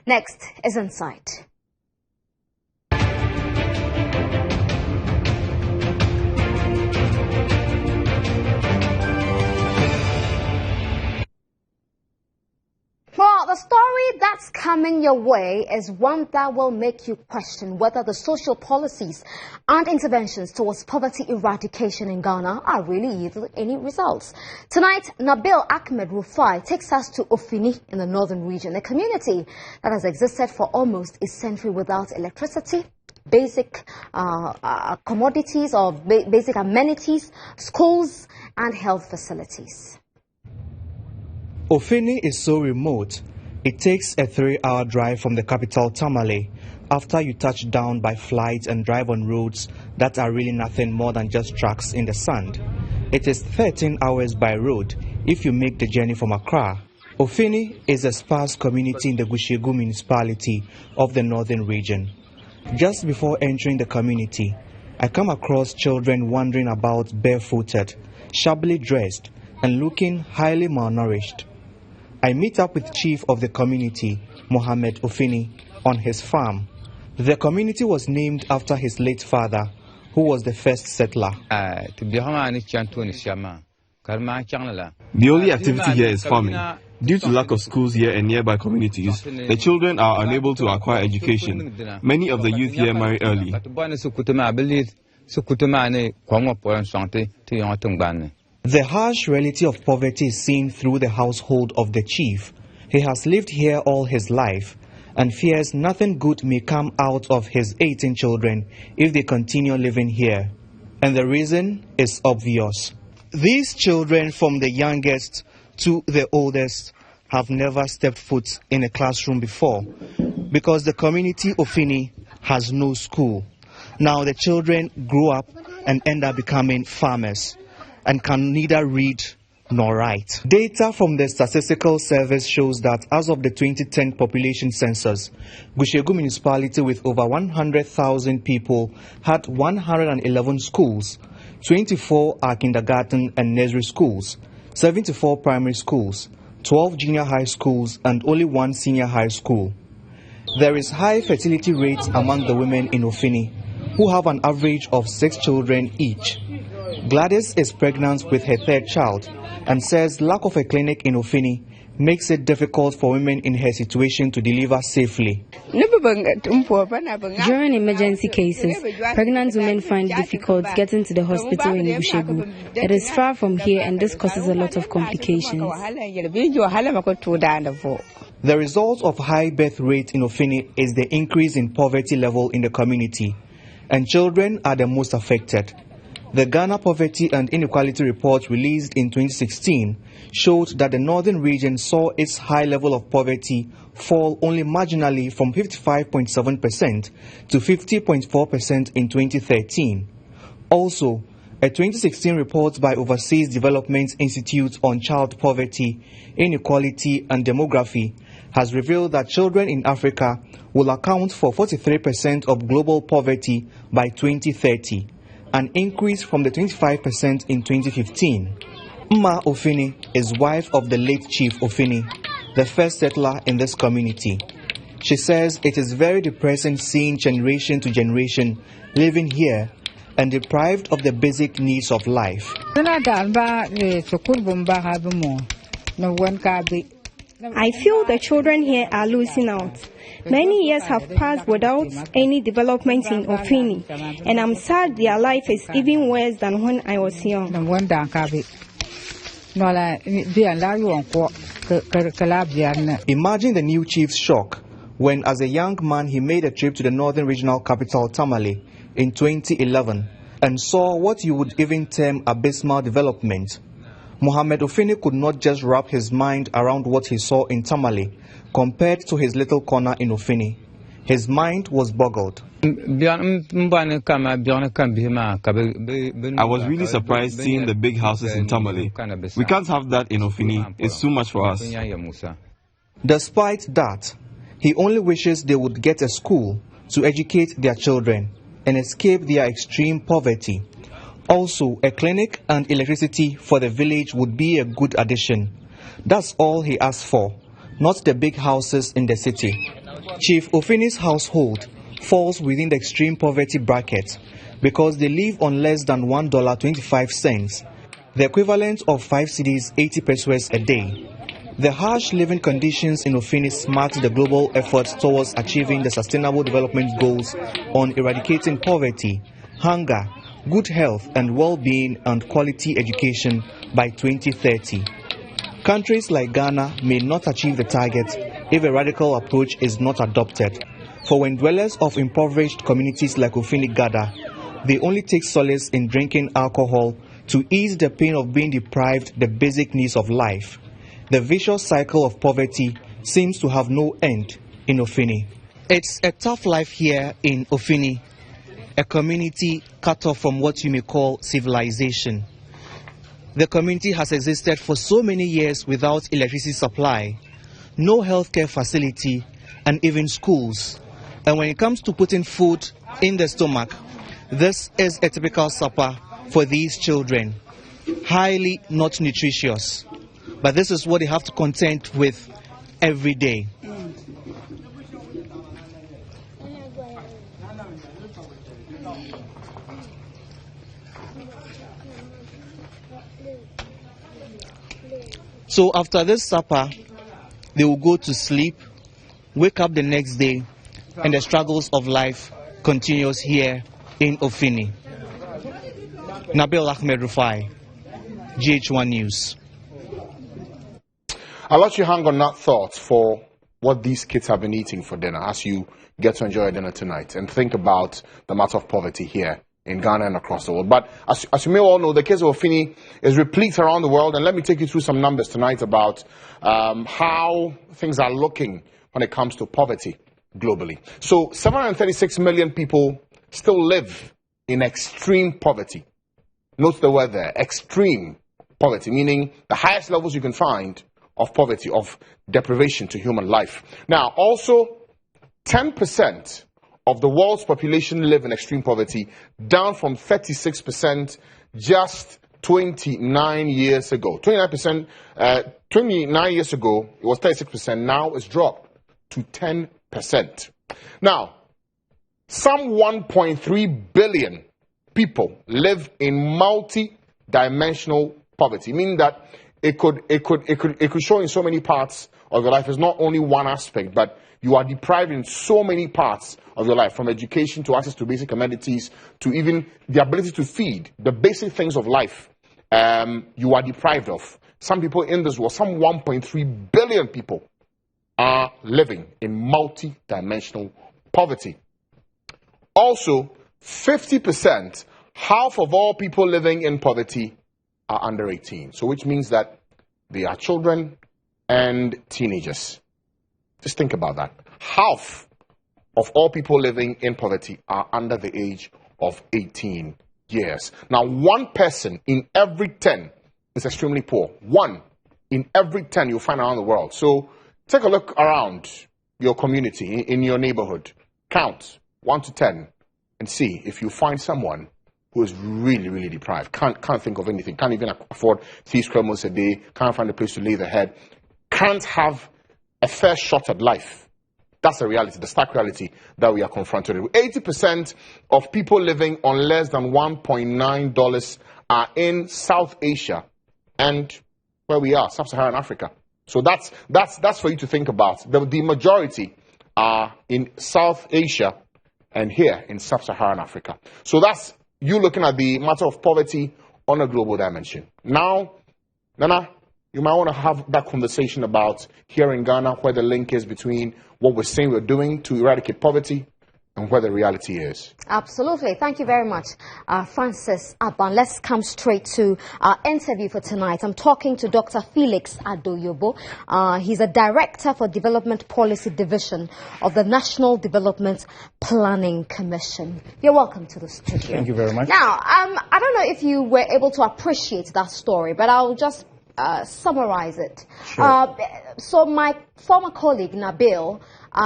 Next is Insight. Well, the story that's coming your way is one that will make you question whether the social policies and interventions towards poverty eradication in Ghana are really yielding any results. Tonight, Nabil Ahmed Rufai takes us to Offini in the northern region, a community that has existed for almost a century without electricity, basic commodities or basic amenities, schools and health facilities. Offini is so remote, it takes a 3-hour drive from the capital Tamale after you touch down by flight and drive on roads that are really nothing more than just tracks in the sand. It is 13 hours by road if you make the journey from Accra. Offini is a sparse community in the Gushegu municipality of the northern region. Just before entering the community, I come across children wandering about barefooted, shabbily dressed, and looking highly malnourished. I meet up with chief of the community, Mohammed Offini, on his farm. The community was named after his late father, who was the first settler. The only activity here is farming. Due to lack of schools here and nearby communities, the children are unable to acquire education. Many of the youth here marry early. The harsh reality of poverty is seen through the household of the chief. He has lived here all his life and fears nothing good may come out of his 18 children if they continue living here. And the reason is obvious. These children, from the youngest to the oldest, have never stepped foot in a classroom before because the community Offini has no school. Now the children grow up and end up becoming farmers and can neither read nor write. Data from the Statistical Service shows that as of the 2010 population census, Gushegu municipality with over 100,000 people had 111 schools. 24 are kindergarten and nursery schools, 74 primary schools, 12 junior high schools and only 1 senior high school. There is high fertility rates among the women in Offini, who have an average of 6 children each. Gladys is pregnant with her 3rd child and says lack of a clinic in Offini makes it difficult for women in her situation to deliver safely. During emergency cases, pregnant women find it difficult getting to the hospital in Gushegu. It is far from here and this causes a lot of complications. The result of high birth rate in Offini is the increase in poverty level in the community, and children are the most affected. The Ghana Poverty and Inequality Report released in 2016 showed that the northern region saw its high level of poverty fall only marginally from 55.7% to 50.4% in 2013. Also, a 2016 report by Overseas Development Institute on Child Poverty, Inequality and Demography has revealed that children in Africa will account for 43% of global poverty by 2030. An increase from the 25% in 2015. Mma Offini is wife of the late Chief Offini, the first settler in this community. She says it is very depressing seeing generation to generation living here and deprived of the basic needs of life. I feel the children here are losing out. Many years have passed without any development in Offini, and I'm sad their life is even worse than when I was young. Imagine the new chief's shock when, as a young man, he made a trip to the northern regional capital Tamale in 2011 and saw what you would even term abysmal development. Mohammed Offini could not just wrap his mind around what he saw in Tamale compared to his little corner in Offini. His mind was boggled. I was really surprised seeing the big houses in Tamale. We can't have that in Offini. It's too much for us. Despite that, he only wishes they would get a school to educate their children and escape their extreme poverty. Also, a clinic and electricity for the village would be a good addition. That's all he asked for, not the big houses in the city. Chief Offini's household falls within the extreme poverty bracket because they live on less than $1.25, the equivalent of 5 cedis 80 pesos a day. The harsh living conditions in Offini mark the global efforts towards achieving the Sustainable Development Goals on eradicating poverty, hunger, good health and well-being and quality education by 2030. Countries like Ghana may not achieve the target if a radical approach is not adopted. For when dwellers of impoverished communities like Offini gather, they only take solace in drinking alcohol to ease the pain of being deprived the basic needs of life. The vicious cycle of poverty seems to have no end in Offini. It's a tough life here in Offini, a community cut off from what you may call civilization. The community has existed for so many years without electricity supply, no healthcare facility, and even schools. And when it comes to putting food in the stomach, this is a typical supper for these children. Highly not nutritious. But this is what they have to contend with every day. So after this supper, they will go to sleep, wake up the next day, and the struggles of life continues here in Offini. Nabil Ahmed Rufai, GH1 News. I'll let you hang on that thought for what these kids have been eating for dinner as you get to enjoy dinner tonight and think about the matter of poverty here in Ghana and across the world. But as you may all know, the case of Offini is replete around the world, and let me take you through some numbers tonight about how things are looking when it comes to poverty globally. So 736 million people still live in extreme poverty. Note the word there, extreme poverty, meaning the highest levels you can find of poverty, of deprivation to human life. Now, also, 10% of the world's population live in extreme poverty, down from 36% just 29 years ago. 29 years ago, it was 36%. Now it's dropped to 10%. Now, some 1.3 billion people live in multi-dimensional poverty, meaning that it could show in so many parts of your life. It's not only one aspect, but you are deprived in so many parts of your life, from education to access to basic amenities to even the ability to feed, the basic things of life. You are deprived of. Some people in this world, some 1.3 billion people are living in multi-dimensional poverty. Also, 50%, half of all people living in poverty are under 18. So which means that they are children and teenagers. Just think about that. Half of all people living in poverty are under the age of 18 years. Now, 1 person in every 10 is extremely poor. 1 in every 10 you'll find around the world. So take a look around your community, in your neighborhood. Count 1 to 10 and see if you find someone who is really, really deprived, can't think of anything, can't even afford 3 square meals a day, can't find a place to lay their head, can't have a fair shot at life. That's the reality, the stark reality that we are confronted with. 80% of people living on less than $1.9 are in South Asia and where we are, Sub-Saharan Africa. So that's for you to think about. The majority are in South Asia and here in Sub-Saharan Africa. So that's you looking at the matter of poverty on a global dimension. Now, Nana, you might want to have that conversation about here in Ghana where the link is between what we're saying we're doing to eradicate poverty and where the reality is. Absolutely. Thank you very much, Francis Aban. Let's come straight to our interview for tonight. I'm talking to Dr. Felix Adoyobo. He's a Director for Development Policy Division of the National Development Planning Commission. You're welcome to the studio. Thank you very much. Now, I don't know if you were able to appreciate that story, but I'll just summarize it. Sure. So my former colleague, Nabil,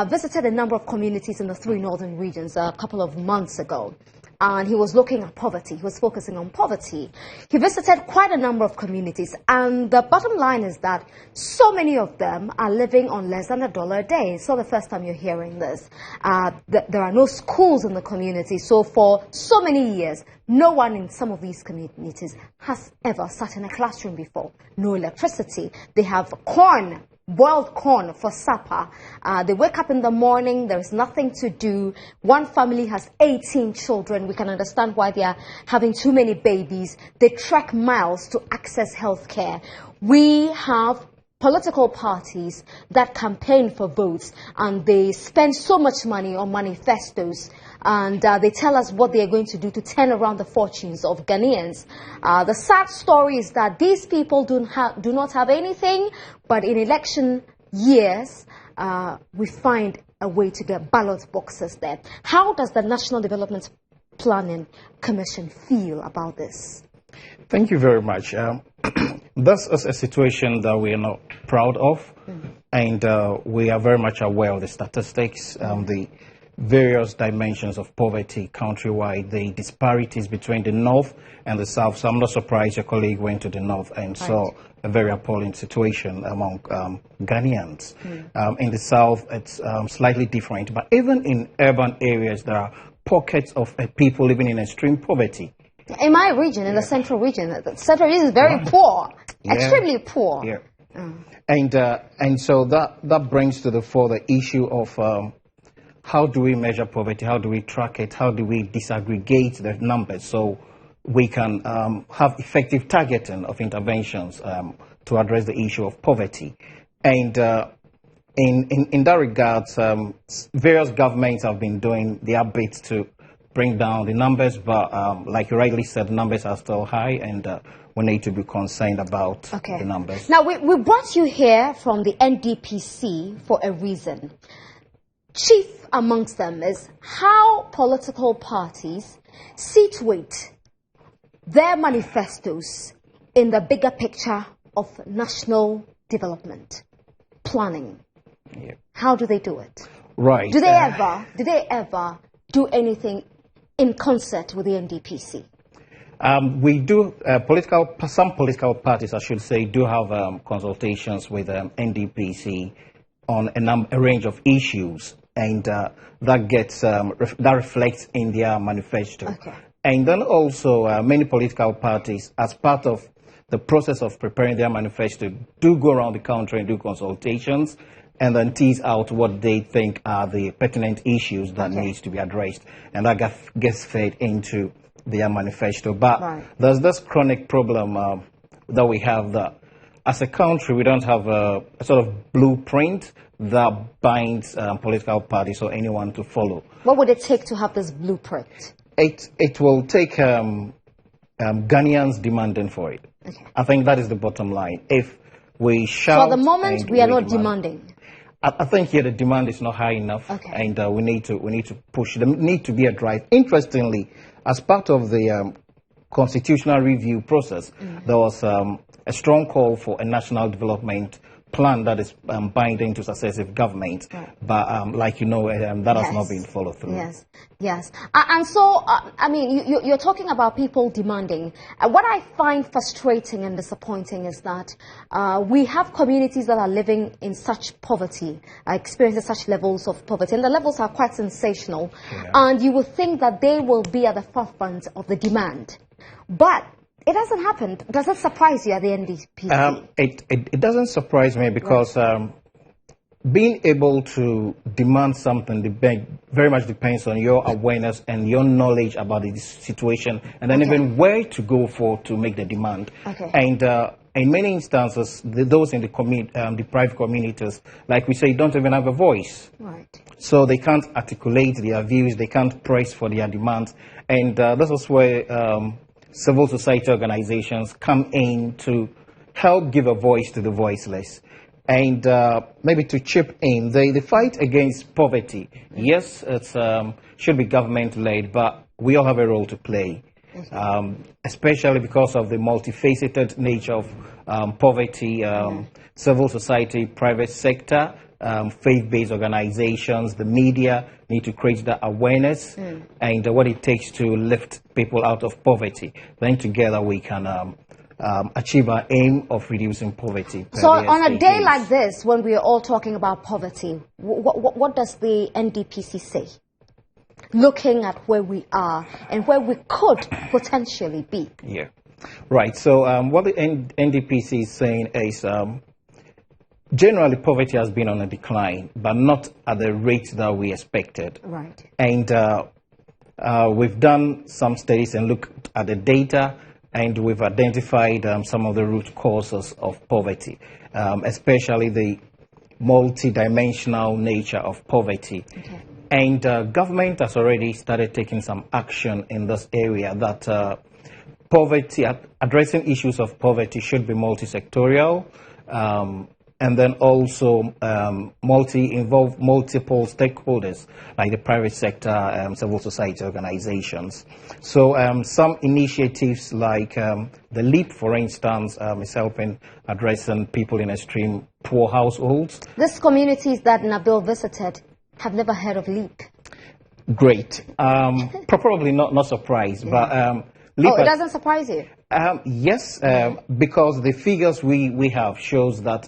visited a number of communities in the 3 northern regions a couple of months ago. And he was looking at poverty. He was focusing on poverty. He visited quite a number of communities. And the bottom line is that so many of them are living on less than $1 a day. It's not the first time you're hearing this. There are no schools in the community. So for so many years, no one in some of these communities has ever sat in a classroom before. No electricity. They have corn, boiled corn for supper. They wake up in the morning, there is nothing to do. One family has 18 children. We can understand why they are having too many babies. They trek miles to access health care. We have political parties that campaign for votes, and they spend so much money on manifestos, and they tell us what they are going to do to turn around the fortunes of Ghanaians. The sad story is that these people do not have anything, but in election years, we find a way to get ballot boxes there. How does the National Development Planning Commission feel about this? Thank you very much. This is a situation that we are not proud of, and we are very much aware of the statistics, the various dimensions of poverty countrywide, the disparities between the north and the south. So I'm not surprised your colleague went to the north and saw a very appalling situation among Ghanaians. In the south, it's slightly different, but even in urban areas, there are pockets of people living in extreme poverty. In my region, in the central region is very poor, extremely poor. And so that brings to the fore the issue of how do we measure poverty, how do we track it, how do we disaggregate the numbers so we can have effective targeting of interventions to address the issue of poverty. And in that regard, various governments have been doing their bits to bring down the numbers, but like you rightly said, the numbers are still high, and we need to be concerned about the numbers. Now, we brought you here from the NDPC for a reason. Chief amongst them is how political parties situate their manifestos in the bigger picture of national development planning. How do they do it? Right. Do they ever do anything in concert with the NDPC? We do, some political parties, I should say, do have consultations with NDPC on a range of issues, and that reflects in their manifesto. And then also many political parties, as part of the process of preparing their manifesto, do go around the country and do consultations and then tease out what they think are the pertinent issues that needs to be addressed, and that gets fed into their manifesto. But there's this chronic problem that we have, that as a country we don't have a sort of blueprint that binds political parties or anyone to follow. What would it take to have this blueprint? It will take Ghanaians demanding for it. I think that is the bottom line. If we shout, for the moment, we are not demanding. I think the demand is not high enough, and we need to push. There need to be a drive. Interestingly, as part of the constitutional review process, there was a strong call for a national development plan that is binding to successive governments, but like you know, that has not been followed through. Yes. And so, I mean, you're talking about people demanding. What I find frustrating and disappointing is that we have communities that are living in such poverty, experiencing such levels of poverty, and the levels are quite sensational, and you would think that they will be at the forefront of the demand. But it doesn't happen. Does it surprise you at the NDPC? It doesn't surprise me because being able to demand something very much depends on your awareness and your knowledge about the situation, and then even where to go for to make the demand. And in many instances, those in the private communities, like we say, don't even have a voice. So they can't articulate their views, they can't press for their demands, and this is where civil society organizations come in to help give a voice to the voiceless, and maybe to chip in. The fight against poverty, yes, it should be government-led, but we all have a role to play, especially because of the multifaceted nature of poverty, civil society, private sector, faith-based organizations, the media need to create that awareness and what it takes to lift people out of poverty. Then together we can achieve our aim of reducing poverty. So on a day like this, when we are all talking about poverty, what does the NDPC say? Looking at where we are and where we could potentially be. Yeah, right. So what the NDPC is saying is generally poverty has been on a decline, but not at the rate that we expected. Right. And we've done some studies and looked at the data, and we've identified some of the root causes of poverty, especially the multidimensional nature of poverty. Okay. And government has already started taking some action in this area, that poverty, addressing issues of poverty should be multi-sectorial, and then also involve multiple stakeholders like the private sector, civil society organizations. So some initiatives like the LEAP, for instance, is helping addressing people in extreme poor households. These communities that Nabil visited have never heard of LEAP. Great. Probably not surprised, but LEAP it doesn't surprise you? Yes, because the figures we have shows that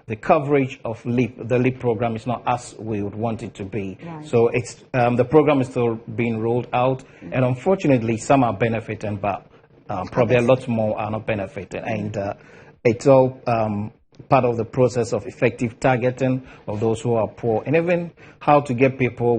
the coverage of LEAP, the LEAP program, is not as we would want it to be. Right. So it's the program is still being rolled out, and unfortunately some are benefiting, but probably a lot more are not benefiting. And it's all part of the process of effective targeting of those who are poor, and even how to get people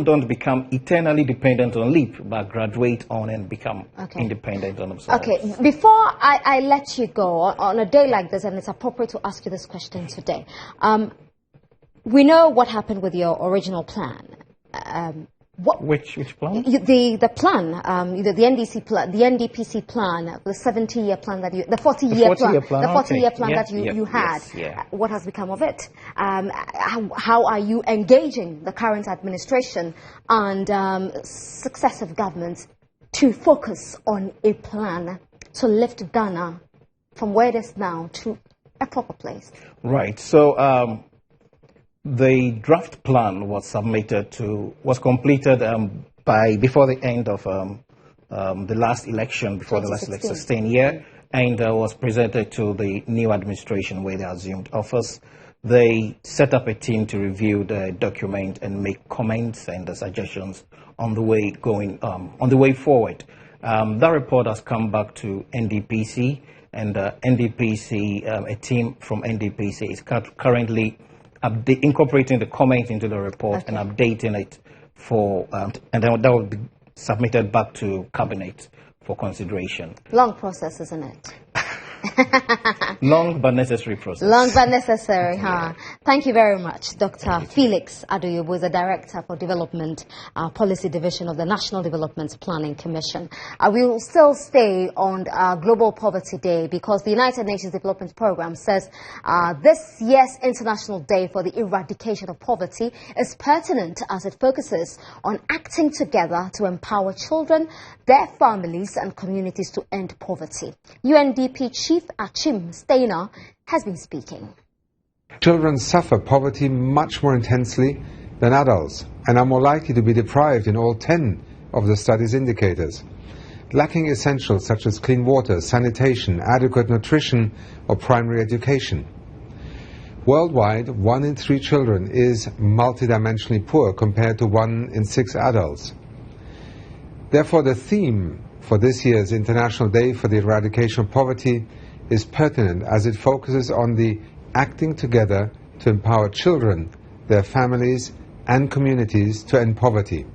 don't become eternally dependent on LEAP, but graduate on and become independent on themselves. Okay, before I let you go, on a day like this, and it's appropriate to ask you this question today, we know what happened with your original plan. Which plan? The plan, the NDPC plan, the 70-year plan that the 40-year plan, the 40-year plan that you had. Yes, what has become of it? How are you engaging the current administration and successive governments to focus on a plan to lift Ghana from where it is now to a proper place? Right. So. The draft plan was completed before the end of the last election, before the last 2016 year, and was presented to the new administration where they assumed office. They set up a team to review the document and make comments and suggestions on the way forward. That report has come back to NDPC, and NDPC, a team from NDPC is currently incorporating the comment into the report and updating it and then that will be submitted back to cabinet for consideration. Long process, isn't it? Long but necessary process. Long but necessary, huh? Thank you very much, Dr. Felix Adoyo, who is the Director for Development Policy Division of the National Development Planning Commission. We will still stay on Global Poverty Day because the United Nations Development Programme says this year's International Day for the Eradication of Poverty is pertinent as it focuses on acting together to empower children, their families and communities to end poverty. UNDP Chief Achim Steiner has been speaking. Children suffer poverty much more intensely than adults and are more likely to be deprived in all 10 of the study's indicators. Lacking essentials such as clean water, sanitation, adequate nutrition or primary education. Worldwide, 1 in 3 children is multidimensionally poor compared to 1 in 6 adults. Therefore, the theme for this year's International Day for the Eradication of Poverty is pertinent as it focuses on the acting together to empower children, their families and communities to end poverty.